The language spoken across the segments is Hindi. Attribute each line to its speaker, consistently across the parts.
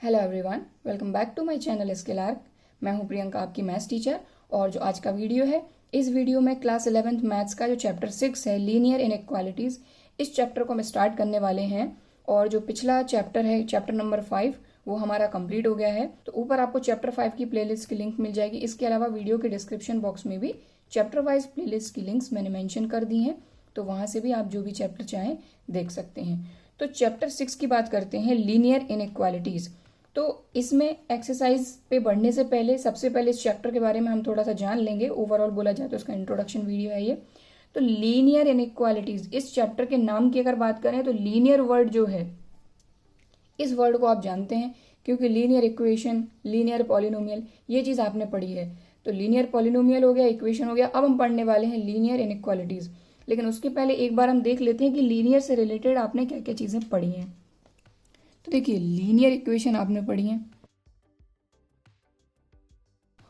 Speaker 1: Hello everyone, welcome back to my channel Skill Arc. मैं हूं प्रियंका, आपकी मैथ्स टीचर। और जो आज का वीडियो है, इस वीडियो में क्लास 11th मैथ्स का जो चैप्टर 6 है, लीनियर इनइक्वालिटीज, इस चैप्टर को हम स्टार्ट करने वाले हैं। और जो पिछला चैप्टर है, चैप्टर नंबर 5, वो हमारा कंप्लीट हो गया है। तो ऊपर आपको चैप्टर 5 की प्लेलिस्ट की लिंक मिल जाएगी। इसके अलावा वीडियो के डिस्क्रिप्शन बॉक्स में भी चैप्टर वाइज प्लेलिस्ट की लिंक्स मैंने मेंशन कर दी हैं, तो वहां से भी आप जो भी चैप्टर चाहें देख सकते हैं। तो चैप्टर 6 की बात करते हैं, लीनियर इनइक्वालिटीज। तो इसमें एक्सरसाइज पे बढ़ने से पहले सबसे पहले इस चैप्टर के बारे में हम थोड़ा सा जान लेंगे। ओवरऑल बोला जाए तो इसका इंट्रोडक्शन वीडियो है ये। तो लीनियर इनइक्वालिटीज, इस चैप्टर के नाम की अगर बात करें तो लीनियर वर्ड जो है, इस वर्ड को आप जानते हैं क्योंकि लीनियर इक्वेशन, लीनियर पॉलिनोमियल, ये चीज आपने पढ़ी है। तो लीनियर पॉलिनोमियल हो गया, इक्वेशन हो गया। अब हम पढ़ने वाले हैं लीनियर इनइक्वालिटीज। लेकिन उसके पहले एक बार हम देख लेते हैं कि लीनियर से रिलेटेड आपने क्या क्या चीजें पढ़ी हैं। तो देखिए, लीनियर इक्वेशन आपने पढ़ी है,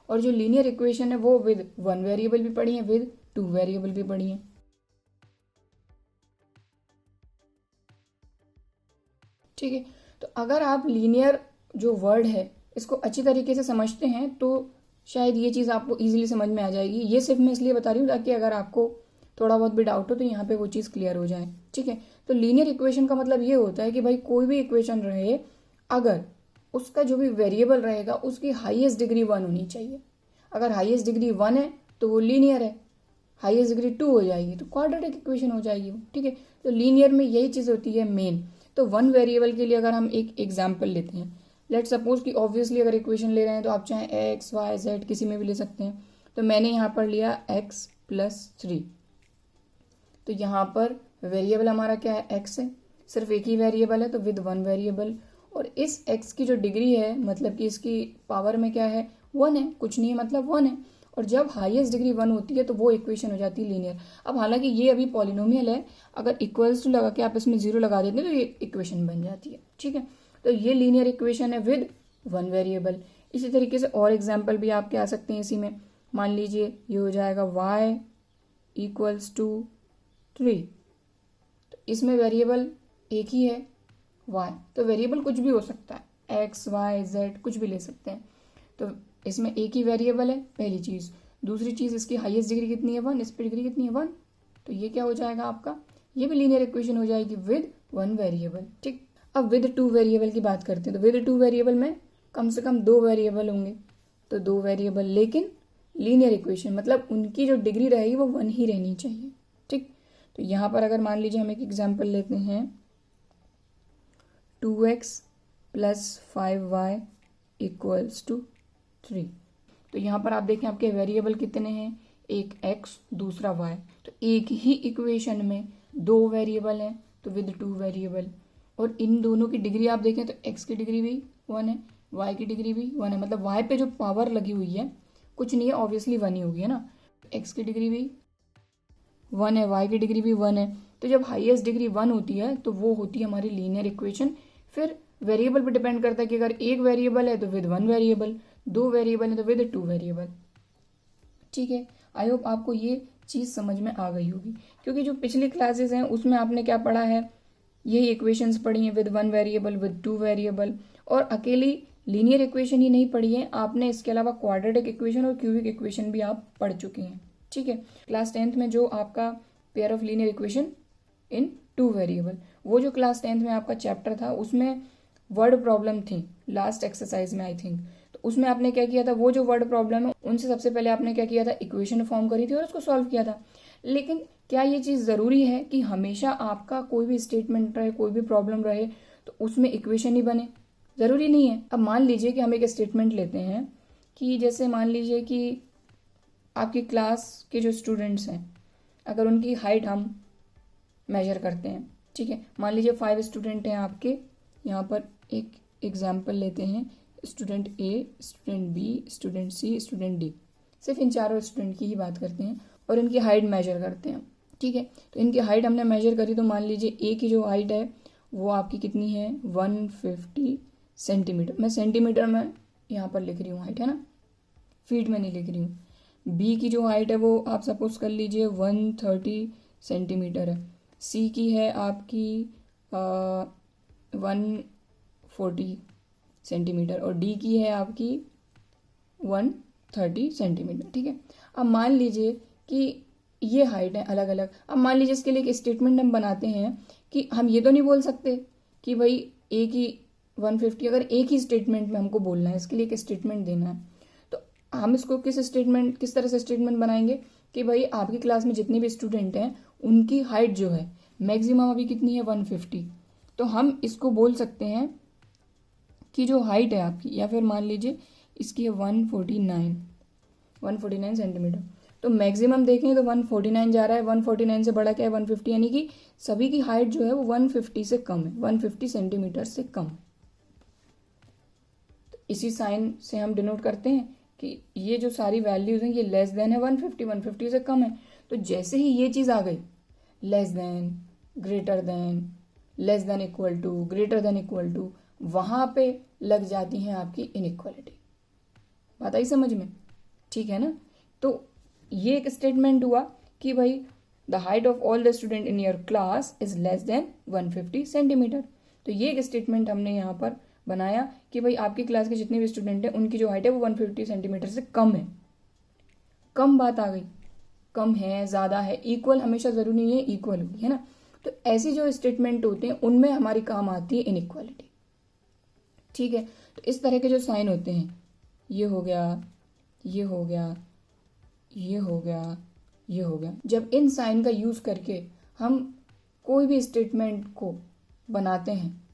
Speaker 1: और जो लीनियर इक्वेशन है वो विद वन वेरिएबल भी पढ़ी है, विद टू वेरिएबल भी पढ़ी है। ठीक है। तो अगर आप लीनियर जो वर्ड है इसको अच्छी तरीके से समझते हैं तो शायद ये चीज़ आपको इजीली समझ में आ जाएगी। ये सिर्फ मैं इसलिए बता रही हूँ ताकि अगर आपको थोड़ा बहुत भी डाउट हो तो यहाँ पे वो चीज़ क्लियर हो जाए। ठीक है। तो लीनियर इक्वेशन का मतलब ये होता है कि भाई कोई भी इक्वेशन रहे, अगर उसका जो भी वेरिएबल रहेगा उसकी हाईएस्ट डिग्री 1 होनी चाहिए। अगर हाईएस्ट डिग्री 1 है तो वो लीनियर है, हाईएस्ट डिग्री 2 हो जाएगी तो क्वाड्रेटिक इक्वेशन हो जाएगी वो। ठीक है। तो लीनियर में यही चीज़ होती है मेन। तो वन वेरिएबल के लिए अगर हम एक एग्जाम्पल लेते हैं, लेट सपोज कि ऑब्वियसली अगर इक्वेशन ले रहे हैं तो आप चाहे एक्स वाई जेड किसी में भी ले सकते हैं। तो मैंने यहाँ पर लिया x+3। तो यहाँ पर वेरिएबल हमारा क्या है, x है, सिर्फ एक ही वेरिएबल है तो विद वन वेरिएबल। और इस x की जो डिग्री है, मतलब कि इसकी पावर में क्या है, 1 है, कुछ नहीं है मतलब 1 है। और जब हाईएस्ट डिग्री 1 होती है तो वो इक्वेशन हो जाती है लीनियर। अब हालांकि ये अभी पॉलिनोमियल है, अगर इक्वल्स टू लगा के आप इसमें 0 लगा देते हैं तो ये इक्वेशन बन जाती है। ठीक है। तो ये लीनियर इक्वेशन है विद वन वेरिएबल। इसी तरीके से और एग्जाम्पल भी आपके आ सकते हैं इसी में। मान लीजिए ये हो जाएगा y = 3। तो इसमें वेरिएबल एक ही है, y। तो वेरिएबल कुछ भी हो सकता है, x y z कुछ भी ले सकते हैं। तो इसमें एक ही वेरिएबल है, पहली चीज। दूसरी चीज, इसकी हाईएस्ट डिग्री कितनी है, 1। इस पर डिग्री कितनी है, 1। तो ये क्या हो जाएगा आपका, ये भी लीनियर इक्वेशन हो जाएगी विद वन वेरिएबल। ठीक। अब विद टू वेरिएबल की बात करते हैं। तो विद टू वेरिएबल में कम से कम 2 वेरिएबल होंगे। तो 2 वेरिएबल लेकिन लीनियर इक्वेशन, मतलब उनकी जो डिग्री रहेगी वो 1 ही रहनी चाहिए। ठीक। तो यहाँ पर अगर मान लीजिए हम एक एग्जाम्पल लेते हैं, 2x + 5y = 3। तो यहाँ पर आप देखें आपके वेरिएबल कितने हैं, एक x दूसरा y। तो एक ही इक्वेशन में 2 वेरिएबल हैं तो विद 2 वेरिएबल। और इन दोनों की डिग्री आप देखें तो x की डिग्री भी 1 है, y की डिग्री भी 1 है। मतलब y पे जो पावर लगी हुई है कुछ नहीं है, ऑब्वियसली 1 ही होगी, है ना। x की डिग्री भी 1 है, y की डिग्री भी 1 है। तो जब हाईएस्ट डिग्री 1 होती है तो वो होती है हमारी लीनियर इक्वेशन। फिर वेरिएबल पर डिपेंड करता है कि अगर एक वेरिएबल है तो विद वन वेरिएबल, 2 वेरिएबल है तो विद 2 वेरिएबल। ठीक है। आई होप आपको ये चीज़ समझ में आ गई होगी, क्योंकि जो पिछली क्लासेस हैं उसमें आपने क्या पढ़ा है, यही इक्वेशंस पढ़ी हैं with one variable, with 2 variable. और अकेली लीनियर इक्वेशन ही नहीं पढ़ी है आपने, इसके अलावा क्वाड्रेटिक इक्वेशन और क्यूबिक इक्वेशन भी आप पढ़ चुके हैं। ठीक है। क्लास 10th में जो आपका pair of linear equation in 2 variable, वो जो क्लास 10th में आपका चैप्टर था उसमें वर्ड प्रॉब्लम थी लास्ट एक्सरसाइज में, आई थिंक। तो उसमें आपने क्या किया था, वो जो वर्ड प्रॉब्लम है उनसे सबसे पहले आपने क्या किया था, इक्वेशन फॉर्म करी थी और उसको सॉल्व किया था। लेकिन क्या ये चीज़ ज़रूरी है कि हमेशा आपका कोई भी स्टेटमेंट रहे, कोई भी प्रॉब्लम रहे तो उसमें इक्वेशन ही बने? ज़रूरी नहीं है। अब मान लीजिए कि हम एक स्टेटमेंट लेते हैं कि जैसे मान लीजिए कि आपकी क्लास के जो स्टूडेंट्स हैं, अगर उनकी हाइट हम मेजर करते हैं, ठीक है, मान लीजिए 5 स्टूडेंट हैं आपके। यहाँ पर एक एग्जाम्पल लेते हैं, student A, student B, student C, student D. सिर्फ इन चारों स्टूडेंट की ही बात करते हैं और इनकी हाइट मेजर करते हैं। ठीक है। तो इनकी हाइट हमने मेजर करी तो मान लीजिए ए की जो हाइट है वो आपकी कितनी है, 150 सेंटीमीटर। मैं सेंटीमीटर में यहाँ पर लिख रही हूँ हाइट, है ना, फीट में नहीं लिख रही हूँ। बी की जो हाइट है वो आप सपोज कर लीजिए 130 सेंटीमीटर है। सी की है आपकी 140 सेंटीमीटर और डी की है आपकी 130 सेंटीमीटर। ठीक है, अब मान लीजिए कि ये हाइट है अलग अलग। अब मान लीजिए इसके लिए एक स्टेटमेंट हम बनाते हैं कि हम ये तो नहीं बोल सकते कि भाई एक ही 150, अगर एक ही स्टेटमेंट में हमको बोलना है, इसके लिए एक स्टेटमेंट देना है, तो हम इसको किस तरह से स्टेटमेंट बनाएंगे कि भाई आपकी क्लास में जितने भी स्टूडेंट हैं उनकी हाइट जो है मैक्सिमम अभी कितनी है 150। तो हम इसको बोल सकते हैं कि जो हाइट है आपकी, या फिर मान लीजिए इसकी है 149 सेंटीमीटर, तो मैक्सिमम देखें तो 149 जा रहा है, 149 से बड़ा क्या है 150, यानी कि सभी की हाइट जो है वो 150 से कम है, 150 सेंटीमीटर से कम है। तो इसी साइन से हम डिनोट करते हैं कि ये जो सारी वैल्यूज हैं ये लेस देन है 150 से कम है। तो जैसे ही ये चीज़ आ गई less than, greater than, less than equal to, greater than equal to, वहां पे लग जाती है आपकी इनइक्वालिटी। बात आई समझ में? ठीक है ना। तो ये एक स्टेटमेंट हुआ कि भाई the height of all the student in your class is less then 150 centimetre. तो ये एक स्टेटमेंट हमने यहाँ पर बनाया कि भाई आपकी क्लास के जितने भी स्टूडेंट हैं उनकी जो हाइट है वो 150 सेंटीमीटर से कम है। कम बात आ गई, कम है, ज़्यादा है, इक्वल हमेशा ज़रूरी नहीं है इक्वल होगी, है ना। तो ऐसी जो स्टेटमेंट होते हैं उनमें हमारी काम आती है इनइक्वालिटी। ठीक है, तो इस तरह के जो साइन होते हैं, ये हो गया, ये हो गया, ये हो गया, ये हो गया, जब इन साइन का यूज़ करके हम कोई भी स्टेटमेंट को बनाते हैं,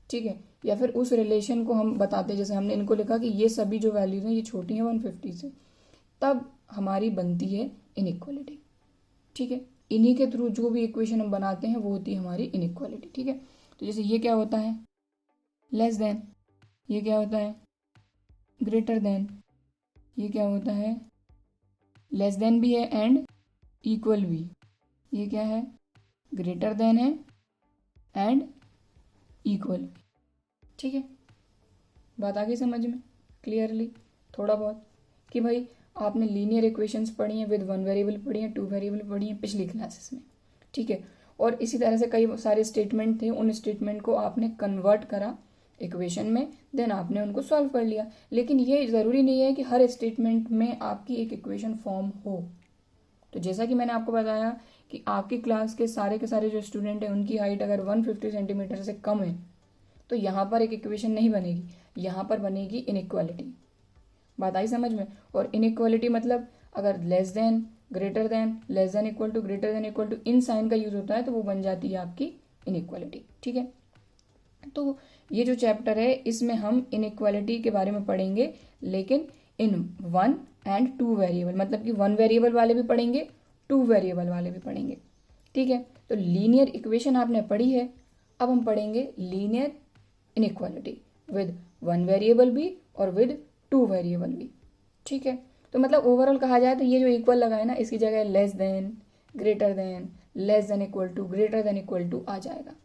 Speaker 1: ठीक है, या फिर उस रिलेशन को हम बताते हैं, जैसे हमने इनको लिखा कि ये सभी जो वैल्यूज हैं ये छोटी हैं 150 से, तब हमारी बनती है इनइक्वालिटी। ठीक है, इन्हीं के थ्रू जो भी इक्वेशन हम बनाते हैं वो होती है हमारी इनइक्वालिटी। ठीक है, तो जैसे ये क्या होता है लेस देन, ये क्या होता है ग्रेटर देन, ये क्या होता है लेस देन भी है एंड इक्वल भी, ये क्या है ग्रेटर देन है एंड इक्वल भी। ठीक है, बात आ गई समझ में क्लियरली थोड़ा बहुत कि भाई आपने लीनियर इक्वेशंस पढ़ी हैं, विद वन वेरिएबल पढ़ी हैं, टू वेरिएबल पढ़ी हैं पिछली क्लासेस में। ठीक है, और इसी तरह से कई सारे स्टेटमेंट थे, उन स्टेटमेंट को आपने कन्वर्ट करा इक्वेशन में, देन आपने उनको सॉल्व कर लिया। लेकिन ये ज़रूरी नहीं है कि हर स्टेटमेंट में आपकी एक इक्वेशन फॉर्म हो। तो जैसा कि मैंने आपको बताया कि आपकी क्लास के सारे जो स्टूडेंट हैं उनकी हाइट अगर 150 सेंटीमीटर से कम है तो यहाँ पर एक इक्वेशन नहीं बनेगी, यहाँ पर बनेगी इनइक्वालिटी। बात आई समझ में? और इनइक्वालिटी मतलब अगर less than, greater than, less than equal to, greater than equal to, इन साइन का यूज होता है तो वो बन जाती है आपकी इनइक्वालिटी। ठीक है, तो ये जो चैप्टर है इसमें हम इनइक्वालिटी के बारे में पढ़ेंगे, लेकिन इन 1 एंड 2 वेरिएबल, मतलब कि 1 वेरिएबल वाले भी पढ़ेंगे, 2 वेरिएबल वाले भी पढ़ेंगे। ठीक है, तो लीनियर इक्वेशन आपने पढ़ी है, अब हम पढ़ेंगे लीनियर इनइक्वालिटी विद 1 वेरिएबल भी और विद 2 वेरिएबल भी। ठीक है, तो मतलब ओवरऑल कहा जाए तो ये जो इक्वल लगा है ना, इसकी जगह less than, greater than, less than equal to, greater than equal to आ जाएगा,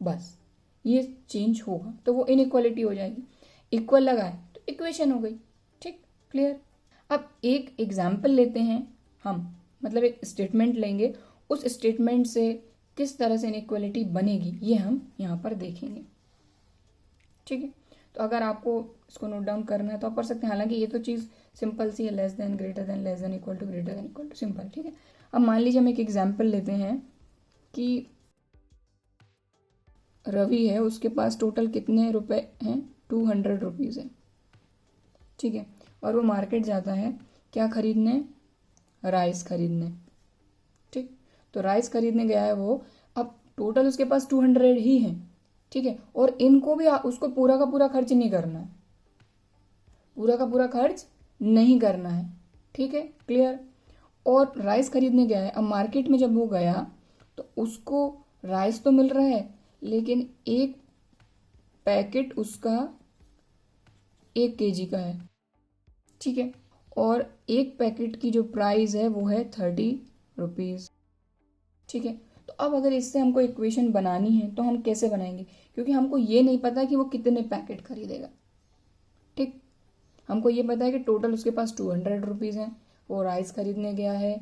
Speaker 1: बस ये चेंज होगा तो वो इनइक्वालिटी हो जाएगी। इक्वल लगा है तो इक्वेशन हो गई। ठीक, क्लियर। अब एक एग्जाम्पल लेते हैं हम, मतलब एक स्टेटमेंट लेंगे, उस स्टेटमेंट से किस तरह से इनइक्वालिटी बनेगी ये हम यहाँ पर देखेंगे। ठीक है, तो अगर आपको इसको नोट डाउन करना है तो आप कर सकते हैं, हालांकि ये तो चीज़ सिंपल सी है, less than, greater than, less than equal to, greater than equal to, simple. ठीक है, अब मान लीजिए हम एक एग्जाम्पल लेते हैं कि रवि है, उसके पास टोटल कितने रुपए हैं 200 रुपीज़ है। ठीक है, और वो मार्केट जाता है क्या खरीदने, राइस खरीदने। ठीक, तो राइस खरीदने गया है वो, अब टोटल उसके पास 200 ही है। ठीक है, और इनको भी उसको पूरा का पूरा खर्च नहीं करना है, पूरा का पूरा खर्च नहीं करना है। ठीक है, क्लियर। और राइस खरीदने गया है, अब मार्केट में जब वो गया तो उसको राइस तो मिल रहा है, लेकिन एक पैकेट उसका 1 kg का है। ठीक है, और एक पैकेट की जो प्राइस है वो है 30 रुपीज़। ठीक है, तो अब अगर इससे हमको इक्वेशन बनानी है तो हम कैसे बनाएंगे, क्योंकि हमको ये नहीं पता कि वो कितने पैकेट खरीदेगा। ठीक, हमको ये पता है कि टोटल उसके पास 200 रुपीज़ हैं, वो राइस खरीदने गया है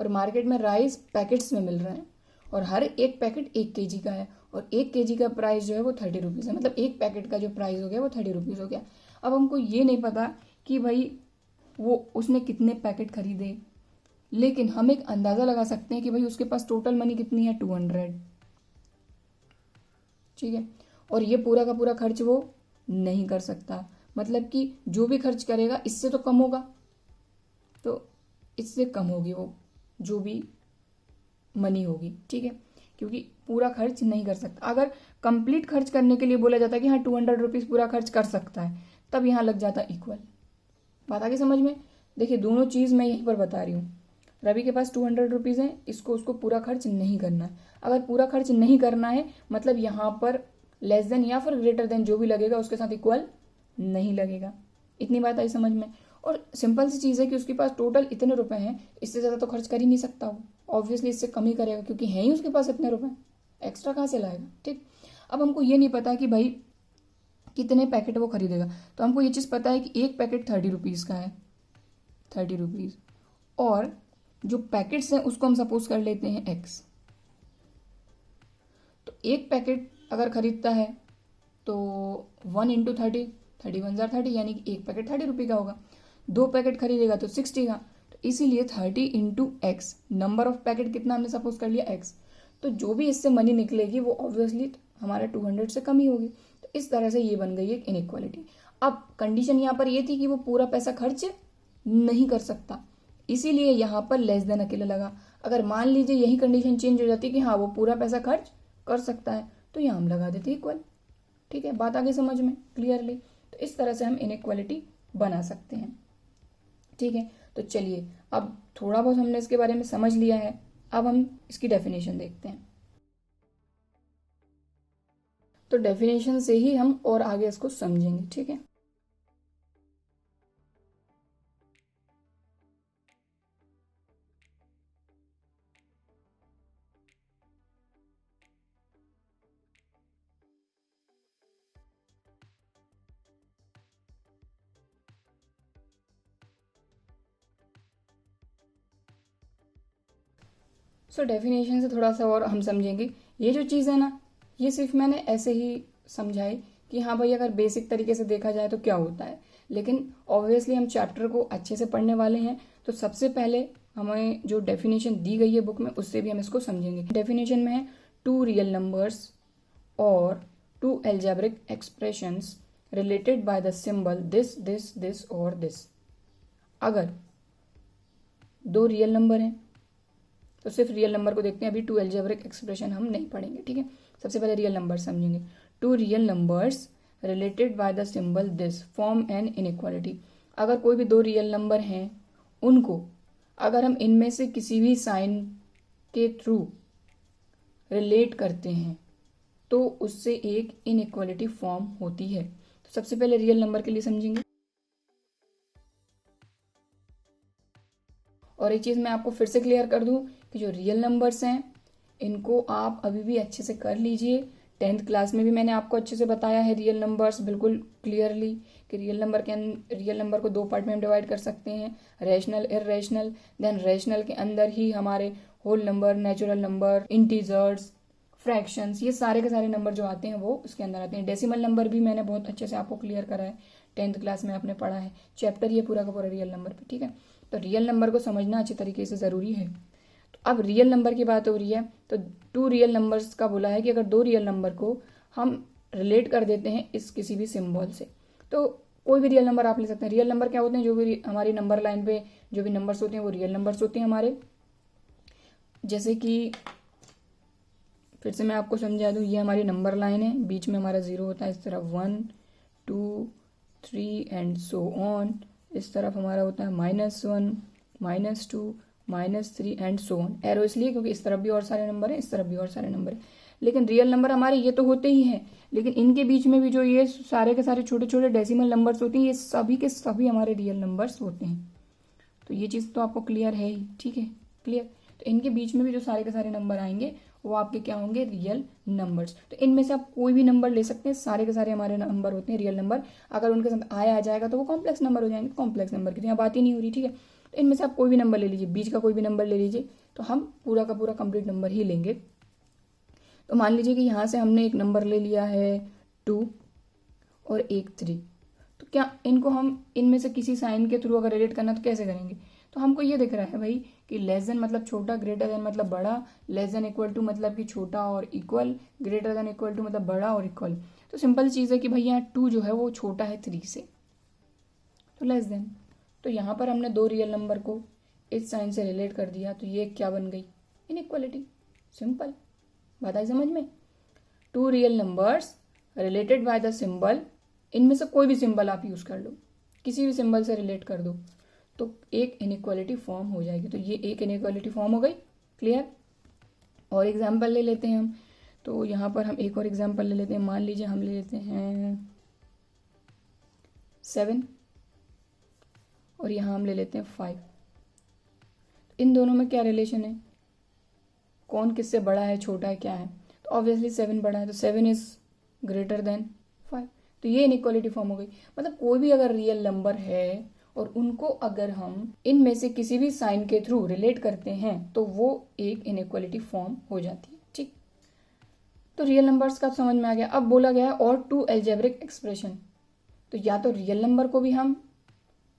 Speaker 1: और मार्केट में राइस पैकेट्स में मिल रहे हैं, और हर एक पैकेट 1 kg का है और 1 kg का प्राइस जो है वो 30 रुपीज़ है, मतलब एक पैकेट का जो प्राइस हो गया वो 30 रुपीज़ हो गया। अब हमको ये नहीं पता कि भाई वो उसने कितने पैकेट खरीदे, लेकिन हम एक अंदाज़ा लगा सकते हैं कि भाई उसके पास टोटल मनी कितनी है, 200, ठीक है। और ये पूरा का पूरा खर्च वो नहीं कर सकता, मतलब कि जो भी खर्च करेगा इससे तो कम होगा, तो इससे कम होगी वो जो भी मनी होगी, ठीक है, क्योंकि पूरा खर्च नहीं कर सकता। अगर कंप्लीट खर्च करने के लिए बोला जाता है कि हाँ 200 रुपीज़ पूरा खर्च कर सकता है, तब यहाँ लग जाता इक्वल। बात आगे समझ में? देखिए दोनों चीज़ मैं यहीं पर बता रही हूँ। रवि के पास 200 रुपीज़ है, इसको उसको पूरा खर्च नहीं करना है। अगर पूरा खर्च नहीं करना है मतलब यहाँ पर लेस देन या फिर ग्रेटर देन जो भी लगेगा उसके साथ इक्वल नहीं लगेगा। इतनी बात आई समझ में? और सिंपल सी चीज़ है कि उसके पास टोटल इतने रुपए हैं, इससे ज़्यादा तो खर्च कर ही नहीं सकता वो, ऑब्वियसली इससे कम ही करेगा क्योंकि है ही उसके पास इतने रुपए, एक्स्ट्रा कहाँ से लाएगा, ठीक। अब हमको ये नहीं पता कि भाई कितने पैकेट वो खरीदेगा, तो हमको ये चीज़ पता है कि एक पैकेट 30 रुपीज़ का है, 30 रुपीज़, और जो पैकेट्स हैं उसको हम सपोज कर लेते हैं x। तो एक पैकेट अगर खरीदता है तो 1 इंटू 30, 30 1 30, यानी कि एक पैकेट 30 रुपये का होगा। 2 पैकेट खरीदेगा तो 60 का, तो इसीलिए 30 into x, number of packet कितना हमने सपोज कर लिया x, तो जो भी इससे मनी निकलेगी वो ऑब्वियसली हमारा 200 से कम ही होगी। तो इस तरह से ये बन गई एक इनइक्वालिटी। अब कंडीशन यहाँ पर ये थी कि वो पूरा पैसा खर्च नहीं कर सकता, इसीलिए यहाँ पर लेस देन अकेला लगा। अगर मान लीजिए यही कंडीशन चेंज हो जाती कि हाँ वो पूरा पैसा खर्च कर सकता है, तो यहाँ हम लगा देते इक्वल, ठीक है। बात आगे समझ में क्लियरली? तो इस तरह से हम इनइक्वालिटी बना सकते हैं, ठीक है। तो चलिए अब थोड़ा बहुत हमने इसके बारे में समझ लिया है, अब हम इसकी डेफिनेशन देखते हैं। तो डेफिनेशन से ही हम और आगे इसको समझेंगे, ठीक है। सो डेफिनेशन से थोड़ा सा और हम समझेंगे। ये जो चीज़ है ना, ये सिर्फ मैंने ऐसे ही समझाई कि हाँ भाई अगर बेसिक तरीके से देखा जाए तो क्या होता है, लेकिन ऑब्वियसली हम चैप्टर को अच्छे से पढ़ने वाले हैं, तो सबसे पहले हमें जो डेफिनेशन दी गई है बुक में उससे भी हम इसको समझेंगे। डेफिनेशन में है 2 रियल नंबर्स और 2 algebraic expressions related by the symbol this this this और दिस। अगर 2 रियल नंबर हैं तो सिर्फ रियल नंबर को देखते हैं, अभी 2 एल्जेब्रिक एक्सप्रेशन हम नहीं पढ़ेंगे, ठीक है। सबसे पहले रियल नंबर समझेंगे। 2 real numbers related by the symbol this form an inequality. अगर कोई भी 2 रियल नंबर हैं, उनको अगर हम इनमें से किसी भी साइन के थ्रू रिलेट करते हैं तो उससे एक इनइक्वालिटी फॉर्म होती है। तो सबसे पहले रियल नंबर के लिए समझेंगे। और एक चीज़ मैं आपको फिर से क्लियर कर दूं कि जो रियल नंबर्स हैं इनको आप अभी भी अच्छे से कर लीजिए। 10th क्लास में भी मैंने आपको अच्छे से बताया है रियल नंबर्स बिल्कुल क्लियरली कि रियल नंबर को 2 पार्ट में हम डिवाइड कर सकते हैं, रैशनल, इररेशनल। देन रैशनल के अंदर ही हमारे whole number, natural number, integers, fractions, ये सारे के सारे नंबर जो आते हैं वो उसके अंदर आते हैं। डेसिमल नंबर भी मैंने बहुत अच्छे से आपको क्लियर करा है, 10th क्लास में आपने पढ़ा है चैप्टर ये पूरा का पूरा रियल नंबर पे, ठीक है। तो रियल नंबर को समझना अच्छी तरीके से ज़रूरी है। तो अब रियल नंबर की बात हो रही है, तो 2 रियल नंबर्स का बोला है कि अगर 2 रियल नंबर को हम रिलेट कर देते हैं इस किसी भी सिंबल से, तो कोई भी रियल नंबर आप ले सकते हैं। रियल नंबर क्या होते हैं, जो भी हमारी नंबर लाइन पे जो भी नंबर्स होते हैं वो रियल नंबर्स होते हैं हमारे। जैसे कि फिर से मैं आपको समझा दूँ, ये हमारी नंबर लाइन है, बीच में हमारा 0 होता है, इस तरफ 1 2 3 एंड सो ऑन। इस तरफ हमारा होता है -1 -2 -3 एंड सो ऑन। एरो इसलिए क्योंकि इस तरफ भी और सारे नंबर हैं, इस तरफ भी और सारे नंबर हैं। लेकिन रियल नंबर हमारे ये तो होते ही हैं, लेकिन इनके बीच में भी जो ये सारे के सारे छोटे छोटे डेसिमल नंबर्स होते हैं, ये सभी के सभी हमारे रियल नंबर्स होते हैं। तो ये चीज़ तो आपको क्लियर है ही, ठीक है, क्लियर। तो इनके बीच में भी जो सारे के सारे नंबर आएंगे वो आपके क्या होंगे, रियल नंबर्स। तो इनमें से आप कोई भी नंबर ले सकते हैं, सारे के सारे हमारे नंबर होते हैं रियल नंबर। अगर उनके साथ आया आ जाएगा तो वो कॉम्प्लेक्स नंबर हो जाएंगे, कॉम्प्लेक्स नंबर की तो यहाँ बात ही नहीं हो रही, ठीक है। तो इनमें से आप कोई भी नंबर ले लीजिए, बीच का कोई भी नंबर ले लीजिए, तो हम पूरा का पूरा कंप्लीट नंबर ही लेंगे, तो मान लीजिए कि यहाँ से हमने एक नंबर ले लिया है 2 और एक 3, तो क्या इनको हम इनमें से किसी साइन के थ्रू अगर रिलेट करना तो कैसे करेंगे? तो हमको ये दिख रहा है भाई कि लेस देन मतलब छोटा, ग्रेटर देन मतलब बड़ा, लेस देन इक्वल टू मतलब कि छोटा और equal, greater than equal to मतलब बड़ा और इक्वल। तो सिंपल चीज़ है कि भाई यहाँ 2 जो है वो छोटा है 3 से, तो लेस देन। तो यहाँ पर हमने दो रियल नंबर को इस साइन से रिलेट कर दिया, तो ये क्या बन गई? इनइक्वालिटी। सिंपल बात आई समझ में? Two real numbers related by the symbol, इनमें से कोई भी सिंबल आप यूज कर लो, किसी भी सिंबल से रिलेट कर दो तो एक इनइक्वालिटी फॉर्म हो जाएगी। तो ये एक इनइक्वालिटी फॉर्म हो गई। क्लियर? और एग्जाम्पल ले लेते हैं हम। तो यहाँ पर हम एक और एग्जाम्पल ले लेते हैं। मान लीजिए हम ले लेते हैं 7 और यहाँ हम ले लेते हैं 5। इन दोनों में क्या रिलेशन है? कौन किससे बड़ा है, छोटा है, क्या है? तो ऑब्वियसली 7 बड़ा है, तो 7 इज ग्रेटर देन 5। तो ये इनइक्वालिटी फॉर्म हो गई। मतलब कोई भी अगर रियल नंबर है और उनको अगर हम इनमें से किसी भी साइन के थ्रू रिलेट करते हैं तो वो एक इनइक्वालिटी फॉर्म हो जाती है। ठीक, तो रियल नंबर्स का समझ में आ गया। अब बोला गया है और टू एल्जेब्रिक एक्सप्रेशन, तो या तो रियल नंबर को भी हम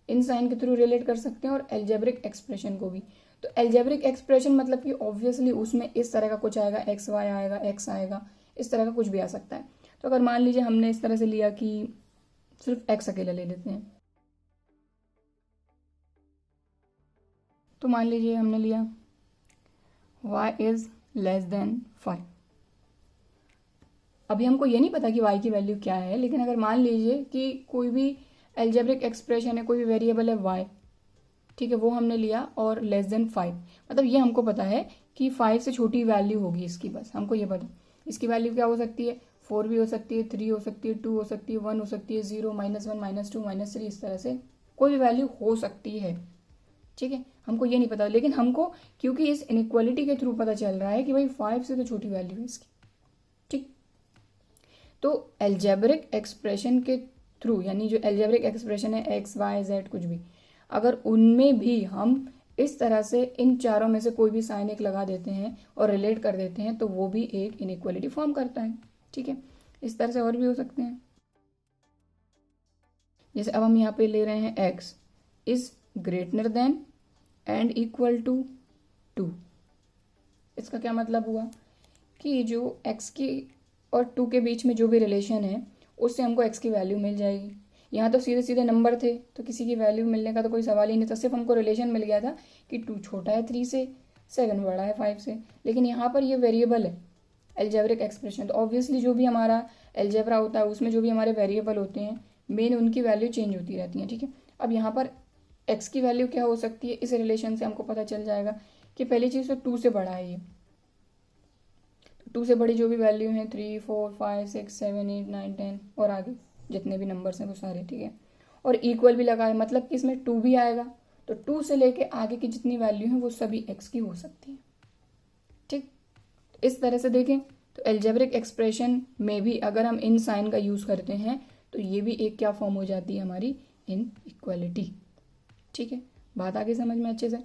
Speaker 1: इन साइन के थ्रू रिलेट कर सकते हैं और एल्जेब्रिक एक्सप्रेशन को भी। तो एल्जेब्रिक एक्सप्रेशन मतलब कि ऑब्वियसली उसमें इस तरह का कुछ आएगा, एक्स वाई आएगा, एक्स आएगा, इस तरह का कुछ भी आ सकता है। तो अगर मान लीजिए हमने इस तरह से लिया कि सिर्फ एक्स अकेला ले लेते हैं, तो मान लीजिए हमने लिया y इज लेस देन 5। अभी हमको ये नहीं पता कि y की वैल्यू क्या है, लेकिन अगर मान लीजिए कि कोई भी एल्जेब्रिक एक्सप्रेशन है, कोई भी वेरिएबल है y, ठीक है, वो हमने लिया और लेस देन 5, मतलब ये हमको पता है कि 5 से छोटी वैल्यू होगी इसकी, बस हमको ये पता। इसकी वैल्यू क्या हो सकती है? 4 भी हो सकती है, 3 हो सकती है, 2 हो सकती है, 1 हो सकती है, 0, -1, -2, -3, इस तरह से कोई भी वैल्यू हो सकती है। ठीक है, हमको ये नहीं पता, लेकिन हमको क्योंकि इस इनइक्वालिटी के थ्रू पता चल रहा है कि भाई 5 से तो छोटी वैल्यू है इसकी। ठीक, तो एल्जेब्रिक एक्सप्रेशन के थ्रू, यानी जो एल्जेब्रिक एक्सप्रेशन है एक्स वाई जेड कुछ भी, अगर उनमें भी हम इस तरह से इन चारों में से कोई भी साइन एक लगा देते हैं और रिलेट कर देते हैं तो वो भी एक इनइक्वालिटी फॉर्म करता है। ठीक है, इस तरह से और भी हो सकते हैं। जैसे अब हम यहाँ पे ले रहे हैं x is greater than and equal to 2। इसका क्या मतलब हुआ कि जो x की और 2 के बीच में जो भी रिलेशन है उससे हमको x की वैल्यू मिल जाएगी। यहाँ तो सीधे सीधे नंबर थे तो किसी की वैल्यू मिलने का तो कोई सवाल ही नहीं था, सिर्फ हमको रिलेशन मिल गया था कि 2 छोटा है 3 से, 7 बड़ा है 5 से। लेकिन यहाँ पर ये वेरिएबल है एल्जेब्रिक एक्सप्रेशन, तो ऑब्वियसली जो भी हमारा एल्जेब्रा होता है उसमें जो भी हमारे वेरिएबल होते हैं मेन उनकी वैल्यू चेंज होती रहती है। ठीक है, अब यहाँ पर x की वैल्यू क्या हो सकती है, इस रिलेशन से हमको पता चल जाएगा कि पहली चीज़ तो 2 से बड़ा है ये, तो 2 से बड़ी जो भी वैल्यू है 3, 4, 5, 6, 7, 8, 9, 10 और आगे जितने भी नंबर्स हैं वो सारे। ठीक है, और इक्वल भी लगा है, मतलब कि इसमें 2 भी आएगा, तो 2 से लेके आगे की जितनी वैल्यू है वो सभी x की हो सकती है। ठीक, इस तरह से देखें तो एल्जेब्रिक एक्सप्रेशन में भी अगर हम इन साइन का यूज़ करते हैं तो ये भी एक क्या फॉर्म हो जाती है हमारी, इन इक्वालिटी। ठीक है, बात आगे समझ में अच्छे से।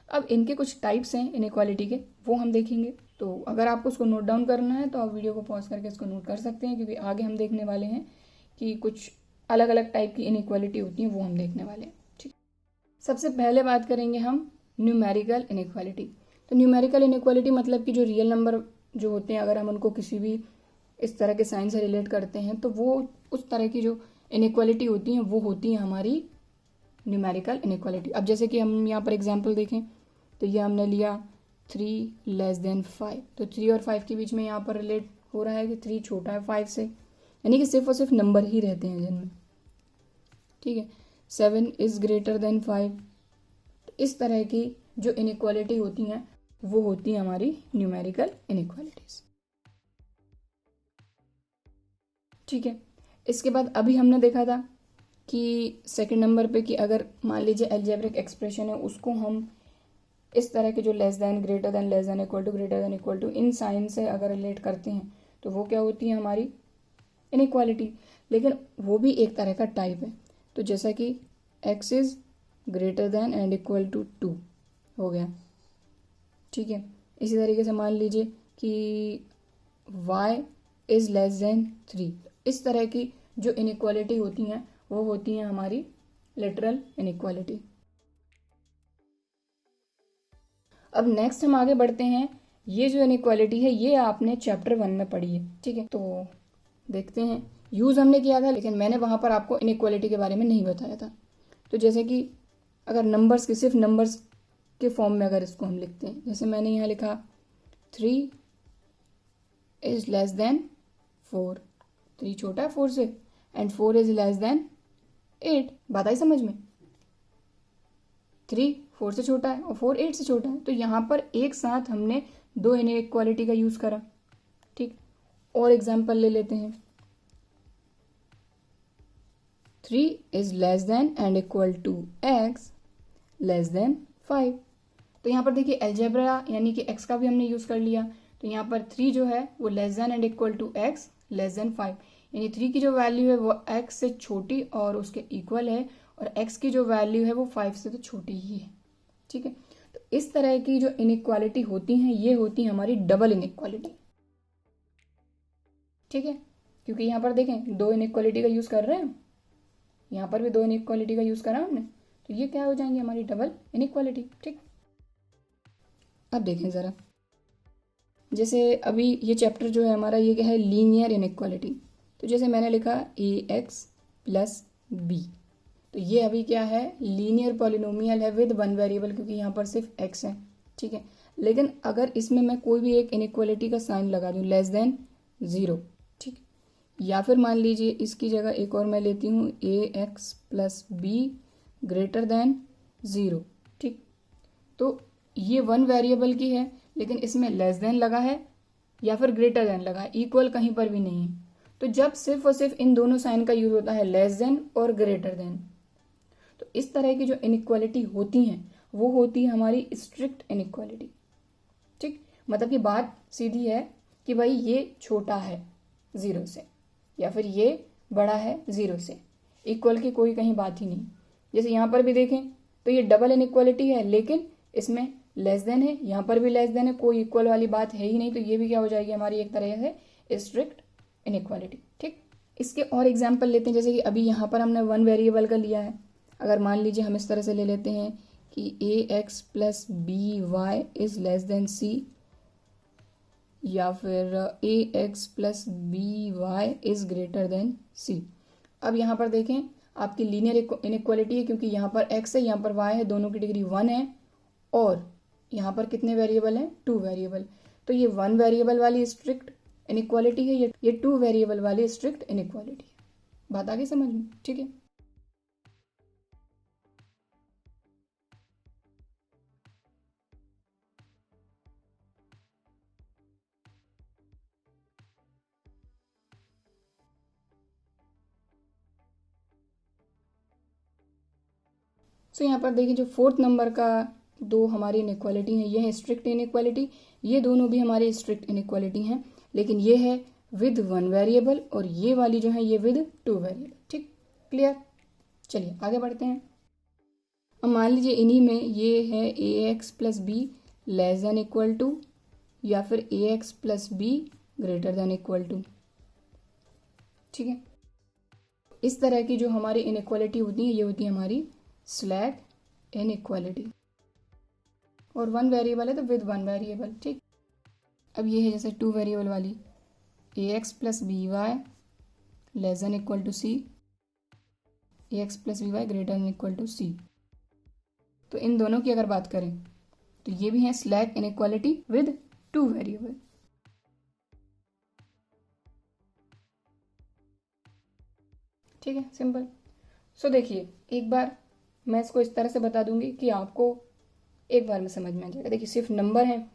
Speaker 1: अब इनके कुछ टाइप्स हैं इनइक्वालिटी के, वो हम देखेंगे। तो अगर आपको उसको नोट डाउन करना है तो आप वीडियो को पॉज करके इसको नोट कर सकते हैं, क्योंकि आगे हम देखने वाले हैं कि कुछ अलग अलग टाइप की इनइक्वालिटी होती हैं, वो हम देखने वाले हैं। ठीक, सबसे पहले बात करेंगे हम न्यूमेरिकल इनइक्वालिटी। तो न्यूमेरिकल इनइक्वालिटी मतलब कि जो रियल नंबर जो होते हैं अगर हम उनको किसी भी इस तरह के साइन से रिलेट करते हैं तो वो उस तरह की जो इनइक्वालिटी होती हैं वो होती हैं हमारी न्यूमेरिकल इनइक्वालिटी। अब जैसे कि हम यहाँ पर एग्जांपल देखें तो ये हमने लिया 3 लेस देन 5, तो 3 और 5 के बीच में यहाँ पर रिलेट हो रहा है कि 3 छोटा है 5 से, यानी कि सिर्फ और सिर्फ नंबर ही रहते हैं जिनमें। ठीक है, 7 इज ग्रेटर देन 5। तो इस तरह की जो इनइक्वालिटी होती हैं वो होती है हमारी न्यूमेरिकल इनइक्वालिटीज। ठीक है, इसके बाद अभी हमने देखा था कि सेकंड नंबर पे कि अगर मान लीजिए एल्जेब्रिक एक्सप्रेशन है उसको हम इस तरह के जो less than, greater than, less than equal to, greater than equal to, इन साइन से अगर रिलेट करते हैं तो वो क्या होती है हमारी इनइक्वालिटी। लेकिन वो भी एक तरह का टाइप है। तो जैसा कि x is greater than and equal to 2 हो गया। ठीक है, इसी तरीके से मान लीजिए कि y इज लेस देन 3। इस तरह की जो इनइक्वालिटी होती हैं वो होती हैं हमारी लिटरल इनइक्वालिटी। अब नेक्स्ट हम आगे बढ़ते हैं। ये जो इनइक्वालिटी है ये आपने चैप्टर 1 में पढ़ी है, ठीक है। तो देखते हैं, यूज़ हमने किया था लेकिन मैंने वहाँ पर आपको इनइक्वालिटी के बारे में नहीं बताया था। तो जैसे कि अगर नंबर्स के सिर्फ नंबर्स के फॉर्म में अगर इसको हम लिखते हैं, जैसे मैंने यहाँ लिखा 3 इज लेस देन 4, 3 छोटा है 4 से, एंड 4 इज लेस देन 8। बात आई समझ में? 3 4 से छोटा है और 4 8 से छोटा है। तो यहाँ पर एक साथ हमने दो इनइक्वालिटी का यूज़ करा, ठीक। और एग्जाम्पल ले लेते हैं। 3 is less than and equal to x less than 5। तो यहाँ पर देखिए अलजेब्रा यानी कि x का भी हमने यूज़ कर लिया। तो यहाँ पर 3 जो है वो less than and equal to x less than 5, यानी 3 की जो वैल्यू है वो x से छोटी और उसके इक्वल है, और x की जो वैल्यू है वो 5 से तो छोटी ही है, ठीक है। तो इस तरह की जो इनइक्वालिटी होती हैं ये होती है हमारी डबल इनइक्वालिटी, ठीक है। क्योंकि यहाँ पर देखें दो इनइक्वालिटी का यूज़ कर रहे हैं, यहाँ पर भी दो इनइक्वालिटी का यूज़ करा हमने, तो ये क्या हो जाएंगे हमारी डबल इनइक्वालिटी, ठीक। अब देखें ज़रा, जैसे अभी ये चैप्टर जो है हमारा ये क्या है, लीनियर इनइक्वालिटी। तो जैसे मैंने लिखा ax प्लस b, तो ये अभी क्या है, लीनियर पॉलिनोमियल है विद वन वेरिएबल, क्योंकि यहाँ पर सिर्फ x है, ठीक है। लेकिन अगर इसमें मैं कोई भी एक इनइक्वालिटी का साइन लगा दूँ, लेस देन 0, ठीक, या फिर मान लीजिए इसकी जगह एक और मैं लेती हूँ ax plus B greater then 0, ठीक। तो ये वन वेरिएबल की है लेकिन इसमें लेस देन लगा है या फिर ग्रेटर देन लगा है, इक्वल कहीं पर भी नहीं है। तो जब सिर्फ और सिर्फ इन दोनों साइन का यूज होता है, लेस देन और ग्रेटर देन, तो इस तरह की जो इनइक्वालिटी होती हैं वो होती है हमारी स्ट्रिक्ट इनइक्वालिटी, ठीक। मतलब कि बात सीधी है कि भाई ये छोटा है 0 से या फिर ये बड़ा है 0 से, इक्वल की कोई कहीं बात ही नहीं। जैसे यहाँ पर भी देखें तो ये डबल इनइक्वालिटी है लेकिन इसमें लेस देन है, यहाँ पर भी लेस देन है, कोई इक्वल वाली बात है ही नहीं। तो ये भी क्या हो जाएगी हमारी एक तरह से स्ट्रिक्ट इनइक्वालिटी, ठीक। इसके और एग्जाम्पल लेते हैं, जैसे कि अभी यहाँ पर हमने वन वेरिएबल का लिया है। अगर मान लीजिए हम इस तरह से ले लेते हैं कि ax plus B y is less than c, या फिर ax plus B y is greater than c। अब यहाँ पर देखें आपकी लीनियर इनइक्वालिटी है, क्योंकि यहाँ पर x है, यहाँ पर y है, दोनों की डिग्री 1 है, और यहाँ पर कितने वेरिएबल हैं, 2 वेरिएबल। तो ये 1 वेरिएबल वाली स्ट्रिक्ट इनइक्वालिटी है, ये 2 वेरिएबल वाली स्ट्रिक्ट इनइक्वालिटी है। बात आगे समझ में, ठीक है। सो यहाँ पर देखिए जो 4th नंबर का दो हमारी इनइक्वालिटी हैं ये है स्ट्रिक्ट इनइक्वालिटी, ये दोनों भी हमारी स्ट्रिक्ट इनइक्वालिटी हैं, लेकिन ये है विद 1 वेरिएबल और ये वाली जो है ये विद 2 वेरिएबल, ठीक, क्लियर। चलिए आगे बढ़ते हैं। अब मान लीजिए इन्हीं में ये है ax plus B less than equal to, या फिर ax plus B greater than equal to, ठीक है। इस तरह की जो हमारी इनइक्वालिटी होती है ये होती है हमारी स्लैक इनइक्वालिटी, और 1 वेरिएबल है तो विद 1 वेरिएबल, ठीक। अब ये है जैसे 2 वेरिएबल वाली ax plus B Y less than equal to C, ax plus B Y greater than equal to C. तो इन दोनों की अगर बात करें तो ये भी है स्लैक इनइक्वालिटी विद 2 वेरिएबल, ठीक है, सिंपल। सो देखिए एक बार मैं इसको इस तरह से बता दूंगी कि आपको एक बार में समझ में आ जाएगा। देखिए सिर्फ नंबर है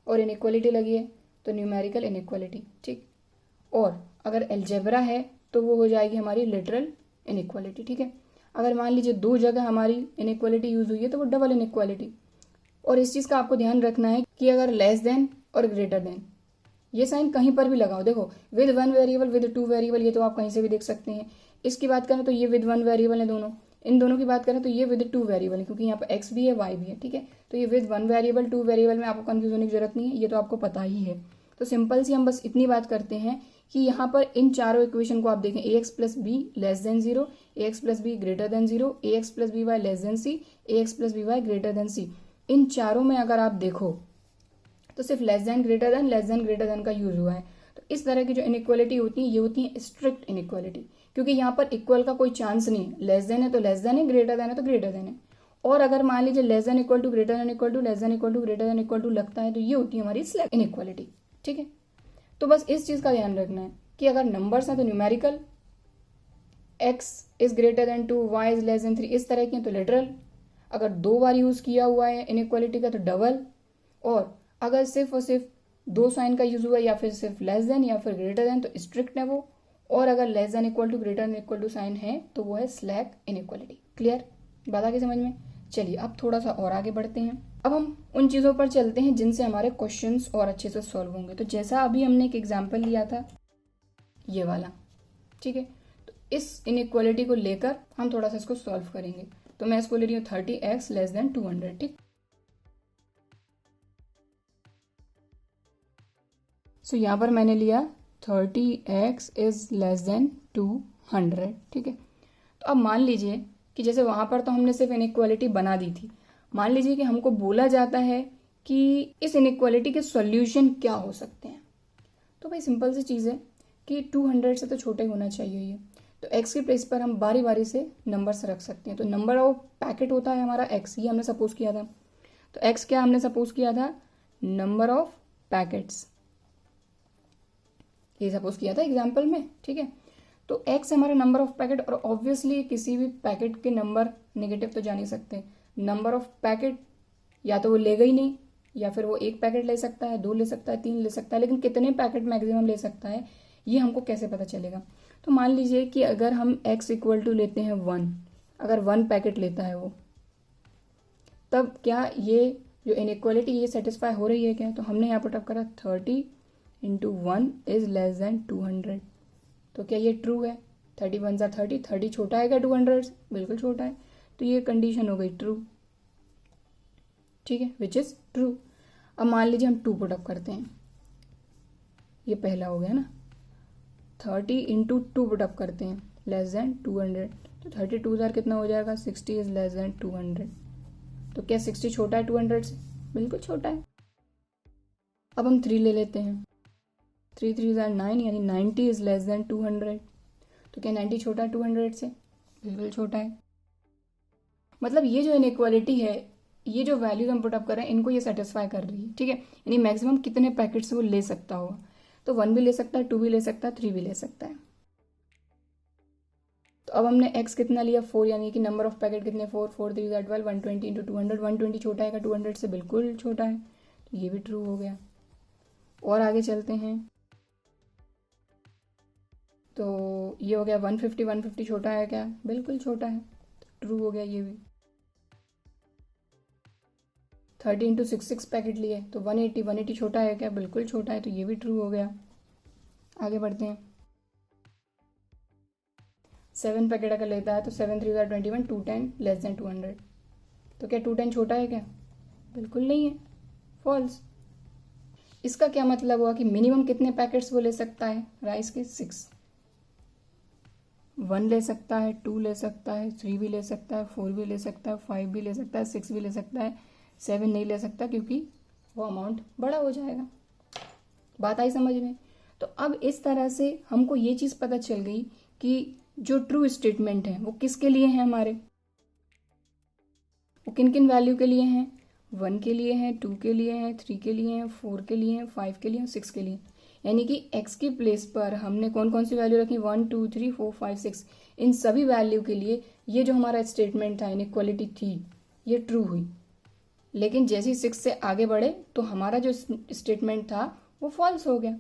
Speaker 1: और इनइक्वालिटी लगी है तो न्यूमेरिकल इनइक्वालिटी, ठीक। और अगर अलजेब्रा है तो वो हो जाएगी हमारी लिटरल इनइक्वालिटी, ठीक है। अगर मान लीजिए 2 जगह हमारी इनइक्वालिटी यूज हुई है तो वो डबल इनइक्वालिटी। और इस चीज़ का आपको ध्यान रखना है कि अगर लेस देन और ग्रेटर देन ये साइन कहीं पर भी लगाओ, देखो विद 1 वेरिएबल विद 2 वेरिएबल, ये तो आप कहीं से भी देख सकते हैं। इसकी बात करें तो ये विद 1 वेरिएबल है दोनों, इन दोनों की बात करें तो ये विद 2 वेरिएबल है, क्योंकि यहाँ पर x भी है y भी है, ठीक है। तो ये विद 1 वेरिएबल 2 वेरिएबल में आपको कंफ्यूज होने की जरूरत नहीं है, ये तो आपको पता ही है। तो सिंपल सी हम बस इतनी बात करते हैं कि यहाँ पर इन चारों इक्वेशन को आप देखें, A X plus B less than zero, A X plus B greater than zero, A X plus B Y less than C, A X plus B Y greater than C. इन चारों में अगर आप देखो तो सिर्फ लेस देन ग्रेटर देन का यूज हुआ है। तो इस तरह की जो इनइक्वालिटी होती है ये होती है स्ट्रिक्ट इनइक्वालिटी, क्योंकि यहाँ पर इक्वल का कोई चांस नहीं है। लेस देन है तो लेस देन है, ग्रेटर देन है तो ग्रेटर देन है। और अगर मान लीजिए less than equal to greater than equal to less than equal to greater than equal to लगता है तो ये होती है हमारी सिलेक्ट इनइक्वालिटी। ठीक है, तो बस इस चीज का ध्यान रखना है कि अगर नंबर्स हैं तो numerical, x is greater then 2, y is less then 3, इस तरह की हैं तो लिटरल। अगर 2 बार यूज किया हुआ है इनइक्वालिटी का तो डबल। और अगर सिर्फ और सिर्फ 2 साइन का यूज हुआ है या फिर सिर्फ लेस देन या फिर ग्रेटर देन तो स्ट्रिक्ट है वो। और अगर less than equal to greater than equal to sign है तो वो है स्लैक इनइक्वालिटी। क्लियर, बात आगे समझ में। चलिए अब थोड़ा सा और आगे बढ़ते हैं। अब हम उन चीज़ों पर चलते हैं जिनसे हमारे क्वेश्चंस और अच्छे से सॉल्व होंगे। तो जैसा अभी हमने एक एग्जाम्पल लिया था ये वाला, ठीक है, तो इस इनइक्वालिटी को लेकर हम थोड़ा सा इसको सॉल्व करेंगे। तो मैं इसको ले रही हूँ 30x लेस देन 200। ठीक, सो यहाँ पर मैंने लिया 30x इज लेस देन 200। ठीक है, तो अब मान लीजिए कि जैसे वहां पर तो हमने सिर्फ इनइक्वालिटी बना दी थी, मान लीजिए कि हमको बोला जाता है कि इस इनइक्वालिटी के सॉल्यूशन क्या हो सकते हैं। तो भाई सिंपल सी चीज़ है कि 200 से तो छोटा ही होना चाहिए ये। तो x की प्लेस पर हम बारी बारी से नंबर्स रख सकते हैं। तो नंबर ऑफ पैकेट होता है हमारा x, ये हमने सपोज किया था। तो x क्या हमने सपोज किया था, नंबर ऑफ पैकेट्स, ये सपोज किया था एग्जाम्पल में। ठीक है, तो x हमारा नंबर ऑफ पैकेट, और ऑब्वियसली किसी भी पैकेट के नंबर नेगेटिव तो जा नहीं सकते। नंबर ऑफ पैकेट या तो वो लेगा ही नहीं, या फिर वो 1 पैकेट ले सकता है, 2 ले सकता है, 3 ले सकता है, लेकिन कितने पैकेट मैक्सिमम ले सकता है ये हमको कैसे पता चलेगा। तो मान लीजिए कि अगर हम x इक्वल टू लेते हैं 1, अगर 1 पैकेट लेता है वो, तब क्या ये जो इनइक्वालिटी ये सेटिस्फाई हो रही है क्या। तो हमने यहाँ पुटअप करा 30 इंटू 1 इज लेस देन 200। तो क्या ये ट्रू है, 30 1 ज़ा 30, 30 छोटा है क्या 200 से, बिल्कुल छोटा है। तो ये कंडीशन हो गई ट्रू। ठीक है, विच इज ट्रू। अब मान लीजिए हम 2 पुटअप करते हैं, ये पहला हो गया ना, 30 इंटू 2 पुटअप करते हैं लेस देन 200। तो 32 ज़ार कितना हो जाएगा, 60 इज लेस देन 200। तो क्या 60 छोटा है 200 से, बिल्कुल छोटा है। अब हम 3 ले लेते हैं, 3 3 ज़ार 9, यानी 90 इज लेस देन 200। तो क्या 90 छोटा है 200 से, बिल्कुल छोटा है। मतलब ये जो इनइक्वालिटी है, ये जो वैल्यूज हम पुटअप कर रहे हैं, इनको ये सेटिस्फाई कर रही है। ठीक है, यानी मैक्सिमम कितने पैकेट्स वो ले सकता होगा। तो 1 भी ले सकता है, 2 भी ले सकता है, 3 भी ले सकता है। तो अब हमने x कितना लिया 4, यानी कि नंबर ऑफ पैकेट कितने 4, 4 3 ज़ार 12, 120 इंटू 200, 120 छोटा है 200 से, बिल्कुल छोटा है। तो ये भी ट्रू हो गया। और आगे चलते हैं, तो ये हो गया 150, 150 छोटा है क्या, बिल्कुल छोटा है, ट्रू हो गया ये भी। 30 इंटू 6 पैकेट लिए तो 180, 180 छोटा है क्या, बिल्कुल छोटा है, तो ये भी ट्रू हो गया। आगे बढ़ते हैं, 7 पैकेट अगर लेता है तो 7 3 ज़ार 21, 210 लेस देन 200। तो क्या 210 छोटा है क्या, बिल्कुल नहीं है, फॉल्स। इसका क्या मतलब हुआ कि मिनिमम कितने पैकेट्स वो ले सकता है राइस के, 6। 1 ले सकता है, 2 ले सकता है, 3 भी ले सकता है, 4 भी ले सकता है, 5 भी ले सकता है, 6 भी ले सकता है, 7 नहीं ले सकता क्योंकि वो अमाउंट बड़ा हो जाएगा। बात आई समझ में। तो अब इस तरह से हमको ये चीज़ पता चल गई कि जो ट्रू स्टेटमेंट है वो किसके लिए है हमारे, वो किन किन वैल्यू के लिए हैं, 1 के लिए हैं, 2 के लिए हैं, 3 के लिए हैं, 4 के लिए हैं, 5 के लिए हैं, 6 के लिए। यानी कि x की प्लेस पर हमने कौन कौन सी वैल्यू रखी, 1 2 3 4 5 6, इन सभी वैल्यू के लिए ये जो हमारा स्टेटमेंट था, इनइक्वालिटी थी, ये ट्रू हुई। लेकिन जैसे ही 6 से आगे बढ़े तो हमारा जो स्टेटमेंट था वो फॉल्स हो गया।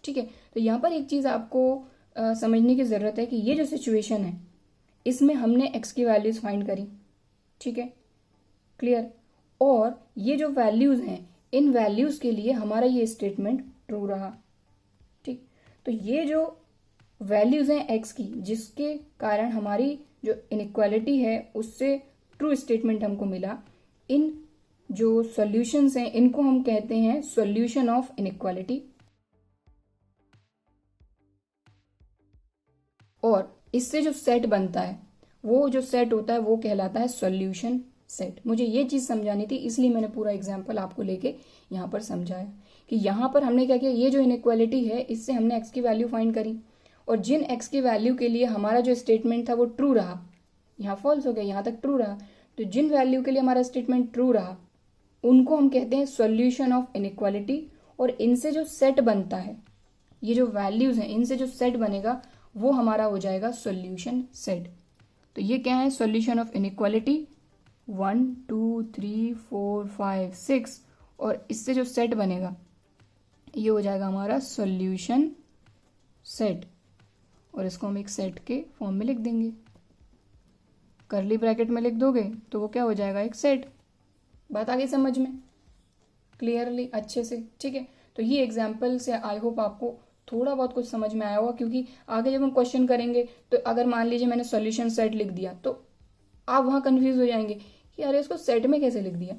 Speaker 1: ठीक है, तो यहाँ पर एक चीज़ आपको समझने की ज़रूरत है कि ये जो सिचुएशन है इसमें हमने x की वैल्यूज़ फाइंड करी। ठीक है, क्लियर। और ये जो वैल्यूज़ हैं, इन वैल्यूज़ के लिए हमारा ये स्टेटमेंट ट्रू रहा। ठीक, तो ये जो वैल्यूज़ हैं x की, जिसके कारण हमारी जो इनइक्वालिटी है उससे ट्रू स्टेटमेंट हमको मिला, इन जो सॉल्यूशंस हैं इनको हम कहते हैं सॉल्यूशन ऑफ इनइक्वालिटी। इससे जो सेट बनता है, वो जो सेट होता है वो कहलाता है सॉल्यूशन सेट। मुझे ये चीज समझानी थी, इसलिए मैंने पूरा एग्जाम्पल आपको लेके यहाँ पर समझाया कि यहाँ पर हमने क्या किया, ये जो इनइक्वालिटी है इससे हमने एक्स की वैल्यू फाइंड करी, और जिन एक्स की वैल्यू के लिए हमारा जो स्टेटमेंट था वो ट्रू रहा, यहाँ फॉल्स हो गया, यहाँ तक ट्रू रहा, तो जिन वैल्यू के लिए हमारा स्टेटमेंट ट्रू रहा उनको हम कहते हैं सॉल्यूशन ऑफ इनइक्वालिटी। और इनसे जो सेट बनता है, ये जो वैल्यूज हैं इनसे जो सेट बनेगा वो हमारा हो जाएगा सॉल्यूशन सेट। तो ये क्या है, सॉल्यूशन ऑफ इनइक्वालिटी 1 2 3 4 5 6, और इससे जो सेट बनेगा ये हो जाएगा हमारा सॉल्यूशन सेट, और इसको हम एक सेट के फॉर्म में लिख देंगे। करली ब्रैकेट में लिख दोगे तो वो क्या हो जाएगा, एक सेट। बात आ गई समझ में क्लियरली अच्छे से, ठीक है। तो ये एग्जाम्पल से आई होप आपको थोड़ा बहुत कुछ समझ में आया होगा, क्योंकि आगे जब हम क्वेश्चन करेंगे तो अगर मान लीजिए मैंने सॉल्यूशन सेट लिख दिया तो आप वहां कंफ्यूज हो जाएंगे कि अरे इसको सेट में कैसे लिख दिया।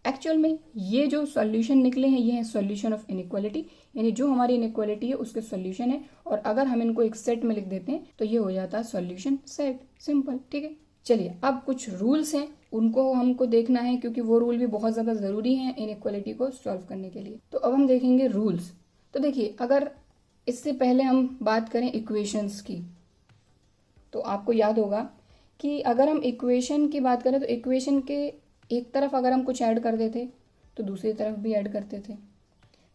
Speaker 1: एक्चुअल में ये जो सॉल्यूशन निकले हैं ये है सॉल्यूशन ऑफ इनइक्वालिटी, यानी जो हमारी इनइक्वालिटी है उसके सॉल्यूशन है, और अगर हम इनको एक सेट में लिख देते हैं तो ये हो जाता है सॉल्यूशन सेट, सिंपल, ठीक है। चलिए अब कुछ रूल्स हैं उनको हमको देखना है, क्योंकि वो रूल भी बहुत ज्यादा जरूरी है इनइक्वालिटी को सॉल्व करने के लिए। तो अब हम देखेंगे रूल्स। तो देखिए, अगर इससे पहले हम बात करें इक्वेशंस की, तो आपको याद होगा कि अगर हम इक्वेशन की बात करें तो इक्वेशन के एक तरफ अगर हम कुछ ऐड कर देते तो दूसरी तरफ भी ऐड करते थे,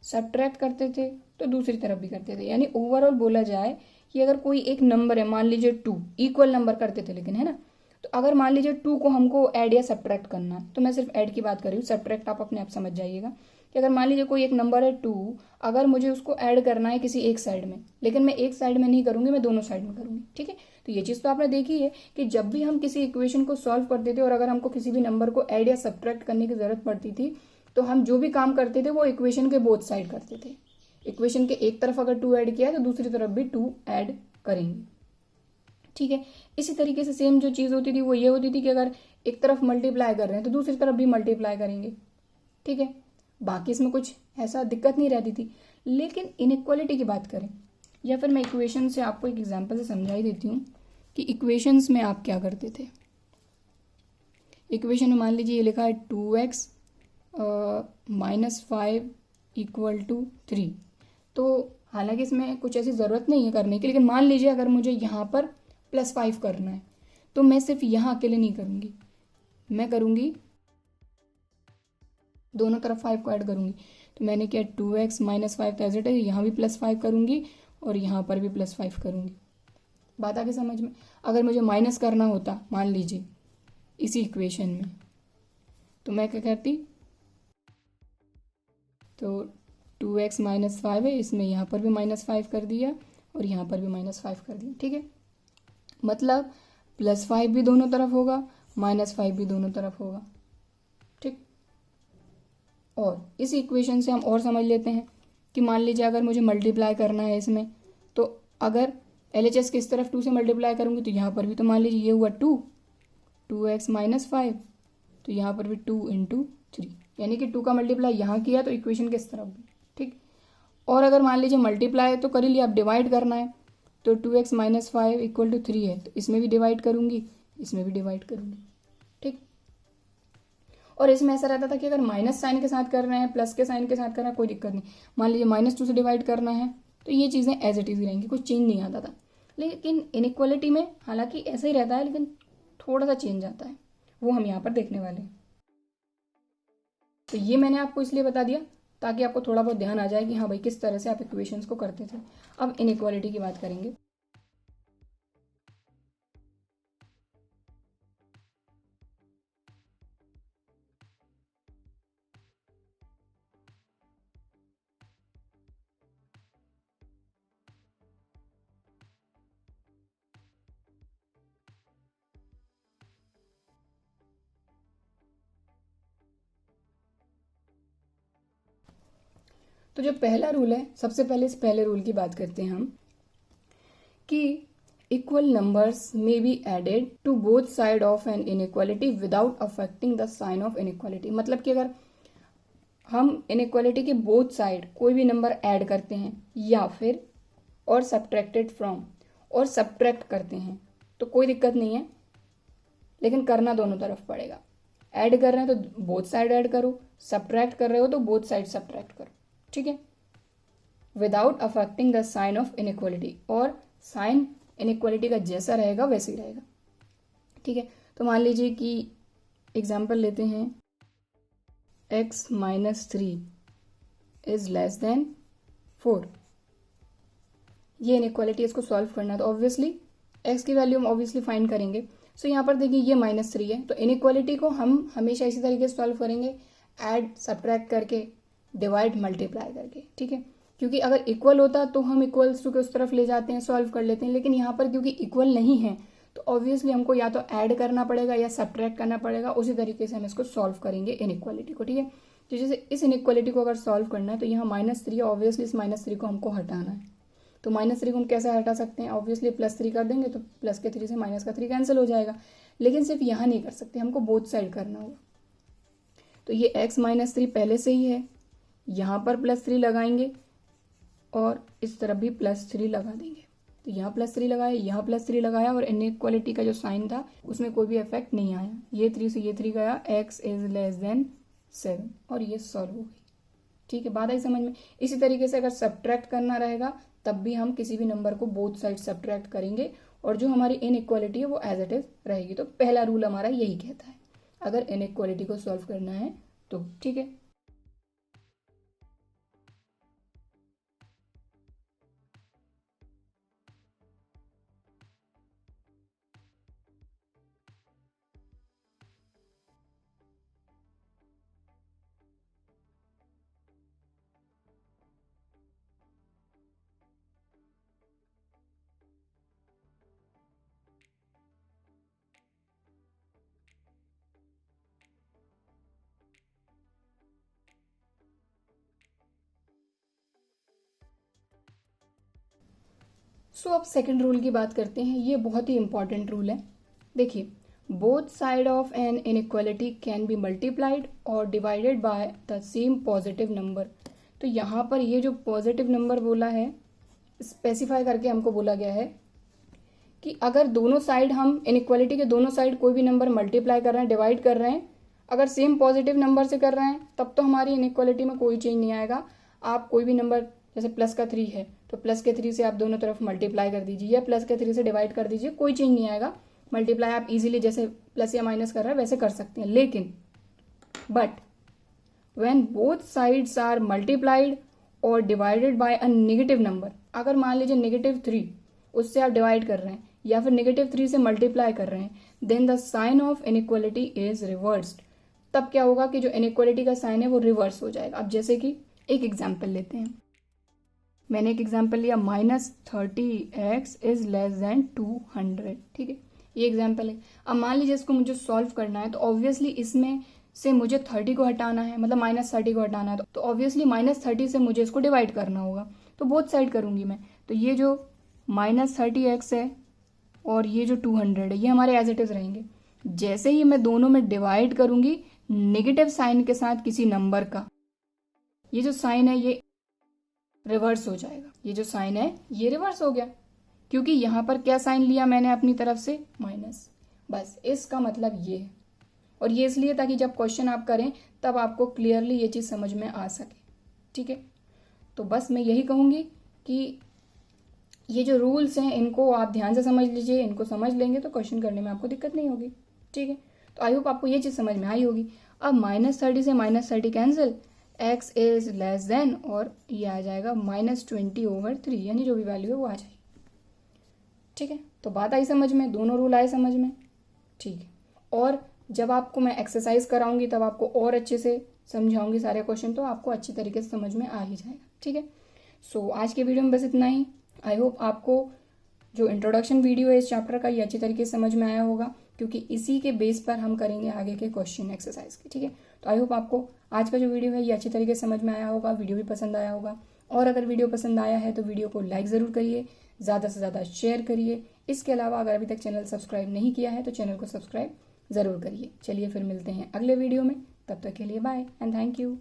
Speaker 1: सब्ट्रैक्ट करते थे तो दूसरी तरफ भी करते थे। यानी ओवरऑल बोला जाए कि अगर कोई एक नंबर है, मान लीजिए 2, इक्वल नंबर करते थे लेकिन, है ना। तो अगर मान लीजिए 2 को हमको ऐड या सब्ट्रैक्ट करना है, तो मैं सिर्फ ऐड की बात कर रही हूँ, सब्ट्रैक्ट आप अपने आप समझ जाइएगा कि अगर मान लीजिए कोई एक नंबर है 2, अगर मुझे उसको ऐड करना है किसी एक साइड में, लेकिन मैं एक साइड में नहीं करूंगी, मैं दोनों साइड में करूंगी, ठीक है। तो ये चीज तो आपने देखी है कि जब भी हम किसी इक्वेशन को सॉल्व करते थे और अगर हमको किसी भी नंबर को ऐड या सब्ट्रैक्ट करने की जरूरत पड़ती थी तो हम जो भी काम करते थे वो इक्वेशन के बोथ साइड करते थे। इक्वेशन के एक तरफ अगर 2 ऐड किया है तो दूसरी तरफ भी 2 ऐड करेंगे, ठीक है। इसी तरीके से सेम जो चीज होती थी वो ये होती थी कि अगर एक तरफ मल्टीप्लाई कर रहे हैं तो दूसरी तरफ भी मल्टीप्लाई करेंगे, ठीक है। बाकी इसमें कुछ ऐसा दिक्कत नहीं रहती थी। लेकिन इनइक्वालिटी की बात करें, या फिर मैं इक्वेशन से आपको एक एग्जांपल से समझा ही देती हूँ कि इक्वेशंस में आप क्या करते थे। इक्वेशन में मान लीजिए ये लिखा है 2x -5 = 3, तो हालांकि इसमें कुछ ऐसी ज़रूरत नहीं है करने की, लेकिन मान लीजिए अगर मुझे यहाँ पर +5 करना है तो मैं सिर्फ यहाँ अकेले नहीं करूँगी, मैं करूँगी दोनों तरफ 5 को ऐड करूँगी। तो मैंने किया 2x -5 एज इट है, यहाँ भी +5 करूँगी और यहाँ पर भी +5 करूँगी। बात आगे समझ में। अगर मुझे माइनस करना होता मान लीजिए इसी इक्वेशन में, तो मैं क्या करती, तो 2x -5 है, इसमें यहाँ पर भी -5 कर दिया और यहाँ पर भी -5 कर दिया, ठीक है। मतलब +5 भी दोनों तरफ होगा, -5 भी दोनों तरफ होगा, ठीक। और इस इक्वेशन से हम और समझ लेते हैं कि मान लीजिए अगर मुझे मल्टीप्लाई करना है इसमें, तो अगर LHS किस तरफ 2 से मल्टीप्लाई करूँगी तो यहाँ पर भी, तो मान लीजिए ये हुआ 2x -5, तो यहाँ पर भी 2 × 3, यानी कि 2 का मल्टीप्लाई यहाँ किया तो इक्वेशन किस तरफ भी, ठीक। और अगर मान लीजिए मल्टीप्लाई तो कर ही लिया, अब डिवाइड करना है, तो 2x -5 = 3 है, तो इसमें भी डिवाइड करूँगी, इसमें भी डिवाइड करूँगी, ठीक। और इसमें ऐसा रहता था कि अगर माइनस साइन के साथ कर रहे हैं, प्लस के साइन के साथ कर रहे हैं, कोई दिक्कत नहीं। मान लीजिए -2 से डिवाइड करना है तो ये चीज़ें एज इट इज रहेंगी, कुछ चेंज नहीं आता था। लेकिन इनइक्वालिटी में हालांकि ऐसा ही रहता है, लेकिन थोड़ा सा चेंज आता है, वो हम यहाँ पर देखने वाले हैं। तो ये मैंने आपको इसलिए बता दिया ताकि आपको थोड़ा बहुत ध्यान आ जाए कि हाँ भाई किस तरह से आप इक्वेशंस को करते थे। अब इनइक्वालिटी की बात करेंगे। तो जो पहला रूल है, सबसे पहले इस पहले रूल की बात करते हैं हम कि equal numbers may be added to both side of an inequality without affecting the sign of inequality. मतलब कि अगर हम इनइक्वालिटी के बोथ साइड कोई भी नंबर ऐड करते हैं या फिर और सब्ट्रैक्टेड फ्रॉम, और सब्ट्रैक्ट करते हैं तो कोई दिक्कत नहीं है, लेकिन करना दोनों तरफ पड़ेगा। ऐड कर रहे हैं तो बोथ साइड ऐड करो, सब्ट्रैक्ट कर रहे हो तो बोथ साइड सब्ट्रैक्ट करो, ठीक है, without affecting the sign of inequality, और साइन इनइक्वालिटी का जैसा रहेगा वैसे ही रहेगा, ठीक है। तो मान लीजिए कि एग्जाम्पल लेते हैं, x-3 इज लेस देन 4, ये इनइक्वालिटी, इसको सॉल्व करना है तो ऑब्वियसली x की वैल्यू हम ऑब्वियसली फाइंड करेंगे। सो यहाँ पर देखिए ये -3 है, तो इनइक्वालिटी को हम हमेशा इसी तरीके से सॉल्व करेंगे, ऐड सब्ट्रैक्ट करके, डिवाइड मल्टीप्लाई करके, ठीक है। क्योंकि अगर इक्वल होता तो हम इक्वल्स टू के उस तरफ ले जाते हैं, सॉल्व कर लेते हैं, लेकिन यहाँ पर क्योंकि इक्वल नहीं है तो ऑब्वियसली हमको या तो ऐड करना पड़ेगा या सब्ट्रैक्ट करना पड़ेगा, उसी तरीके से हम इसको सॉल्व करेंगे इनइक्वालिटी को, ठीक है। तो जैसे इस इनइक्वालिटी को अगर सॉल्व करना है तो यहाँ -3 है, ऑब्वियसली इस -3 को हमको हटाना है। तो -3 को हम कैसे हटा सकते हैं, ऑब्वियसली +3 कर देंगे तो +3 से -3 कैंसिल हो जाएगा। लेकिन सिर्फ यहाँ नहीं कर सकते, हमको बोथ साइड करना होगा। तो ये x-3 पहले से ही है, यहाँ पर +3 लगाएंगे और इस तरफ भी +3 लगा देंगे। तो यहाँ +3 लगाया, यहाँ +3 लगाया, और इनइक्वालिटी का जो साइन था उसमें कोई भी इफेक्ट नहीं आया, ये 3 से ये 3 गया, x इज लेस देन 7, और ये सॉल्व हो गई, ठीक है। बात आई समझ में। इसी तरीके से अगर सब्ट्रैक्ट करना रहेगा तब भी हम किसी भी नंबर को बोथ साइड सब्ट्रैक्ट करेंगे, और जो हमारी इनइक्वालिटी है वो एज इट इज रहेगी। तो पहला रूल हमारा यही कहता है, अगर इनइक्वालिटी को सॉल्व करना है तो, ठीक है। सो अब सेकंड रूल की बात करते हैं, ये बहुत ही इंपॉर्टेंट रूल है। देखिए, both side of an inequality can be multiplied और divided by the same positive number. तो यहाँ पर ये जो पॉजिटिव नंबर बोला है, स्पेसिफाई करके हमको बोला गया है कि अगर दोनों साइड, हम इनइक्वालिटी के दोनों साइड कोई भी नंबर मल्टीप्लाई कर रहे हैं, डिवाइड कर रहे हैं, अगर सेम पॉजिटिव नंबर से कर रहे हैं तब तो हमारी इनइक्वालिटी में कोई चेंज नहीं आएगा। आप कोई भी नंबर, जैसे +3 है तो +3 से आप दोनों तरफ मल्टीप्लाई कर दीजिए, या +3 से डिवाइड कर दीजिए, कोई चेंज नहीं आएगा। मल्टीप्लाई आप इजीली जैसे प्लस या माइनस कर रहे हैं वैसे कर सकते हैं। लेकिन but when both sides are multiplied और divided by a negative number, अगर मान लीजिए -3 उससे आप डिवाइड कर रहे हैं या फिर -3 से मल्टीप्लाई कर रहे हैं, then the sign of inequality is reversed. तब क्या होगा कि जो इनइक्वालिटी का साइन है वो रिवर्स हो जाएगा। अब जैसे कि एक एग्जाम्पल लेते हैं, मैंने एक एग्जाम्पल लिया, -30x इज लेस देन 200, ठीक है, ये एग्जाम्पल है। अब मान लीजिए इसको मुझे सॉल्व करना है तो ऑब्वियसली इसमें से मुझे 30 को हटाना है, मतलब -30 को हटाना है, तो ऑब्वियसली -30 से मुझे इसको डिवाइड करना होगा, तो बोथ साइड करूंगी मैं। तो ये जो -30x है और ये जो 200 है, ये हमारे एज इट इज रहेंगे। जैसे ही मैं दोनों में डिवाइड करूंगी नेगेटिव साइन के साथ किसी नंबर का, ये जो साइन है ये रिवर्स हो जाएगा, ये जो साइन है ये रिवर्स हो गया, क्योंकि यहां पर क्या साइन लिया मैंने अपनी तरफ से, माइनस। बस इसका मतलब ये है, और ये इसलिए ताकि जब क्वेश्चन आप करें तब आपको क्लियरली ये चीज समझ में आ सके, ठीक है। तो बस मैं यही कहूंगी कि ये जो रूल्स हैं इनको आप ध्यान से समझ लीजिए, इनको समझ लेंगे तो क्वेश्चन करने में आपको दिक्कत नहीं होगी, ठीक है। तो आई होप आपको ये चीज समझ में आई होगी। अब -30 से -30 cancel, x is less then, और ये आ जाएगा -20/3, यानी जो भी वैल्यू है वो आ जाएगी, ठीक है। तो बात आई समझ में, दोनों रूल आए समझ में, ठीक है। और जब आपको मैं एक्सरसाइज कराऊंगी तब आपको और अच्छे से समझाऊंगी सारे क्वेश्चन, तो आपको अच्छी तरीके से समझ में आ ही जाएगा, ठीक है। सो आज के वीडियो में बस इतना ही। आई होप आपको जो इंट्रोडक्शन वीडियो है इस चैप्टर का ये अच्छी तरीके से समझ में आया होगा, क्योंकि इसी के बेस पर हम करेंगे आगे के क्वेश्चन एक्सरसाइज के, ठीक है। तो आई होप आपको आज का जो वीडियो है ये अच्छी तरीके से समझ में आया होगा, वीडियो भी पसंद आया होगा। और अगर वीडियो पसंद आया है तो वीडियो को लाइक ज़रूर करिए, ज़्यादा से ज़्यादा शेयर करिए। इसके अलावा अगर अभी तक चैनल सब्सक्राइब नहीं किया है तो चैनल को सब्सक्राइब ज़रूर करिए। चलिए फिर मिलते हैं अगले वीडियो में, तब तक के लिए बाय एंड थैंक यू।